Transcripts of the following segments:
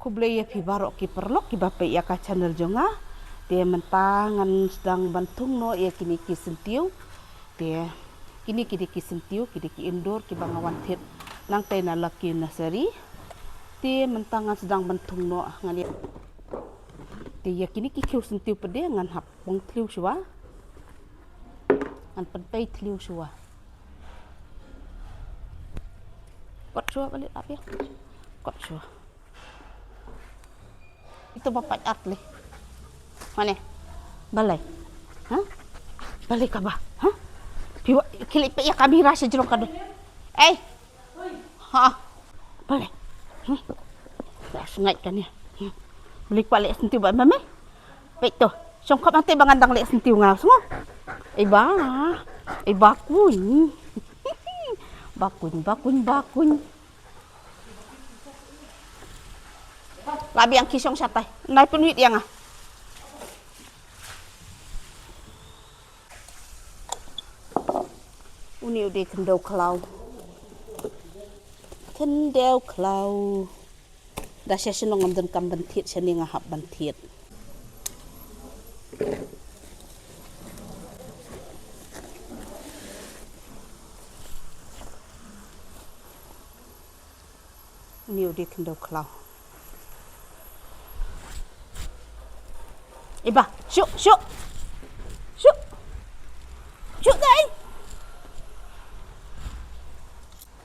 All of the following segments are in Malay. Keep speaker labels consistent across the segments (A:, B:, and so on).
A: ku beli ya barok ki perlok ki bape ya ka channel jonga dia mentangan sedang bantung no ya kini ki sentiu dia kini ki sentiu ki indoor ki bangawan tit nang tena laki nasari dia mentangan sedang bantung no ngali dia kini ki kiu sentiu pede ngan hap pong tliu shwa ngan penpai tliu shwa kot shwa balik apa ya kot shwa itu bapak atli mana balai ha balai ka ba ha piwa kilip ya kamera sa jero kado ha balai dah sungai kan ya balik balik sentiu ba mame baik tu songkap nanti bangandang lek sentiu ngau semua bakun bakun labi yang kisong satai naik penuit yang uni udah kendau klau dah saya senang ngambil kam bentit seni ngahap bentit uni udah kendau klau Iba, syuk dai.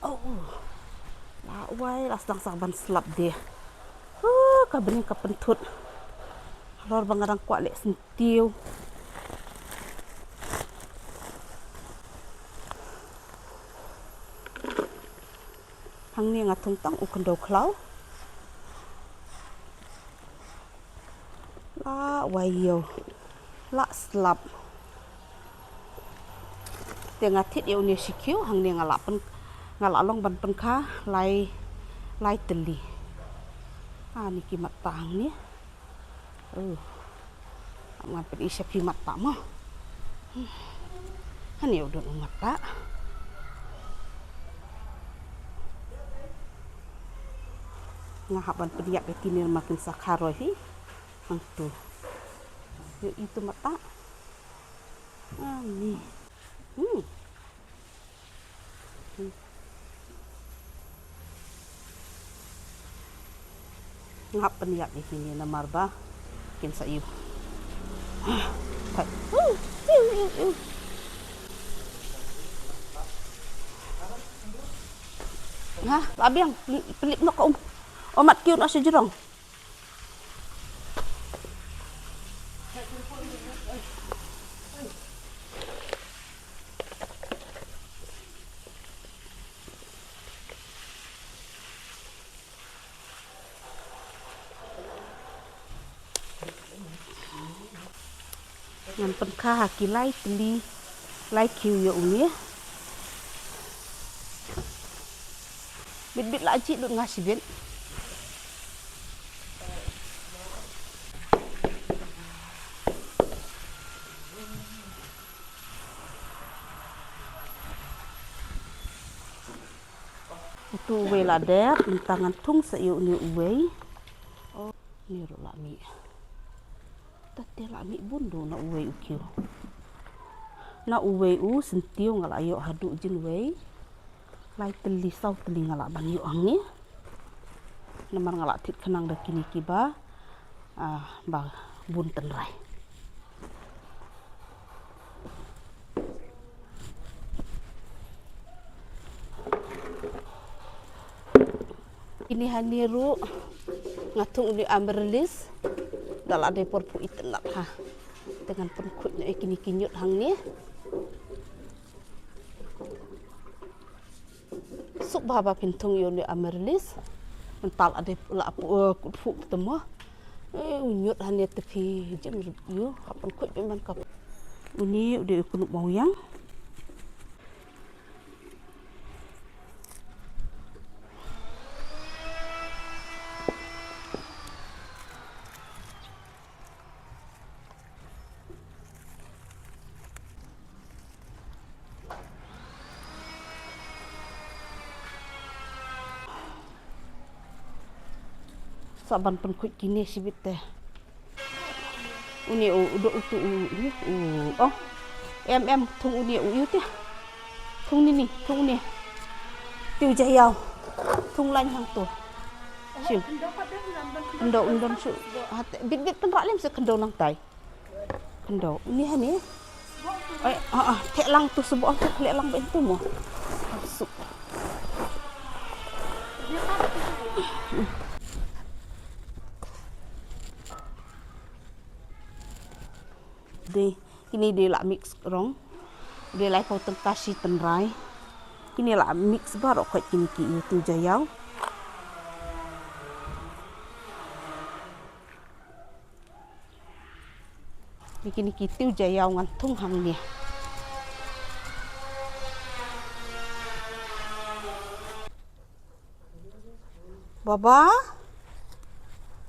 A: Oh, wai lasang saban selap dia. Kabening kapentut. Lor bangarang kuat lek sentiu. Hang ni ngatung tang ukendau klau. La wayo la slap tengah tit ya uni sikiu hang ni ngalong ban pengka lai teli ni kimat tang ni ngan pen isya kimat tak mah hani udah mata ngahaban pediak betini makin sakharoi hi tu itu mata ni ngap peniak di sini namar ba kin sa iyo labi yang pelik nak omat kiu nak sejerong ngan pengka kilai teli lai kiu yo uni bit laji lu ngasih ben itu uwe lader tangan tung sayu ni uwe ni ro lami tete lami bundu na uwe ukio na uwe sentiu ngalayo hadu jin uwe lai teli sau teli ngalak ban yu angi namar ngalak tit kenang da kini kiba ba bunten rai ini haniru ngatung di amberlis dal ade porpu itelak dengan penkutnya kini kinyut hang ni suk baba pintung yo di amberlis mental ade pula fu temu unyut hanya tepi jam yo penkut memang kap uni udah kunuk moyang saban pen kuit kini sibit teh. Uni udah utu oh em thung uni uyu teh. Thung ni thung ni. Tiu jayau. Thung lain hang tu. Sim. Kendo undon su. Bit pen rak lem se kendo nang tai. Kendo ni hani. Tek lang tu sebuah tu lek lang ben tu mo. Masuk. Ini dia lah mix rong. Dia lai kau tengkasi tenrai. Ini lah mix baru kau kini itu jayau. Kini kitiu jayau ngantung hang ni. Baba?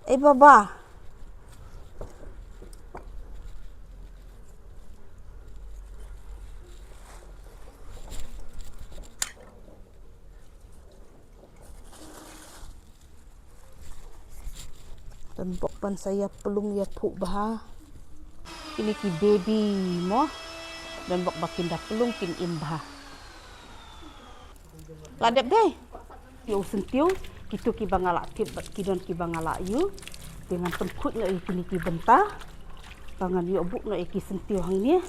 A: Baba. Dan bokpan saya pelung ya puk bah. Ini ki baby mo. Dan bok bakinda pelung kin imbah. Ladep deh. Yo sentiu kitu ki bangala tibat kidon ki bangala yu dengan penkut no kini ki bentah. Bangan yo buk no ki sentiu hang ni.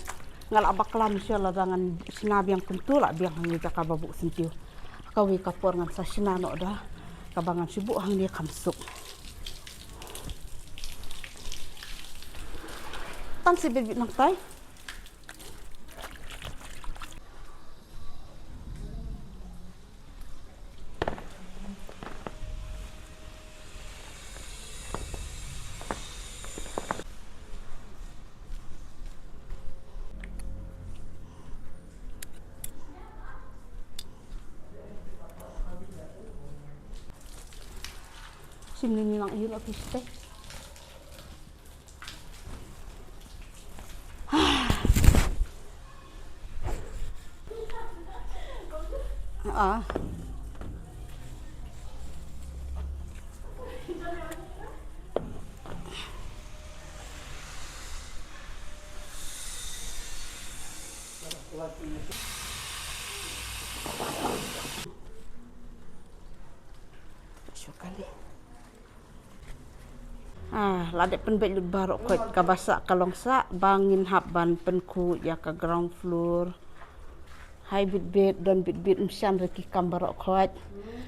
A: Ngalak baklam insyaallah dengan sinab yang tentu lah biang hang ni jaka babuk sentiu. Kawi kapor ngan sa sinano dah. Kabangan sibuk hang ni kamsuk. Tan si bibit nang tay. Sini ni nang iyon office teh. Syukali. Ladek pen bet barok kot kabasak kalongsa bangin habban penku ya ka ground floor. Hai bit dan bit msian reki kambarok kot.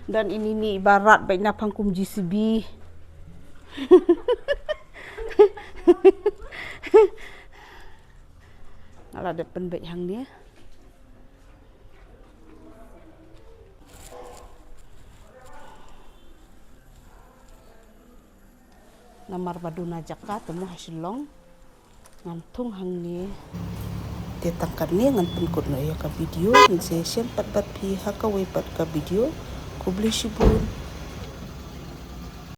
A: Dan ini ni ibarat baik napang kum GCB. Ladek pen bet hang ni. Namar baduna jaka temu hasilong ngantung hang ni tetangkan ni ngan penkut no ya ka video ni se sempat pat pi haka we pat ka video ko beli sibun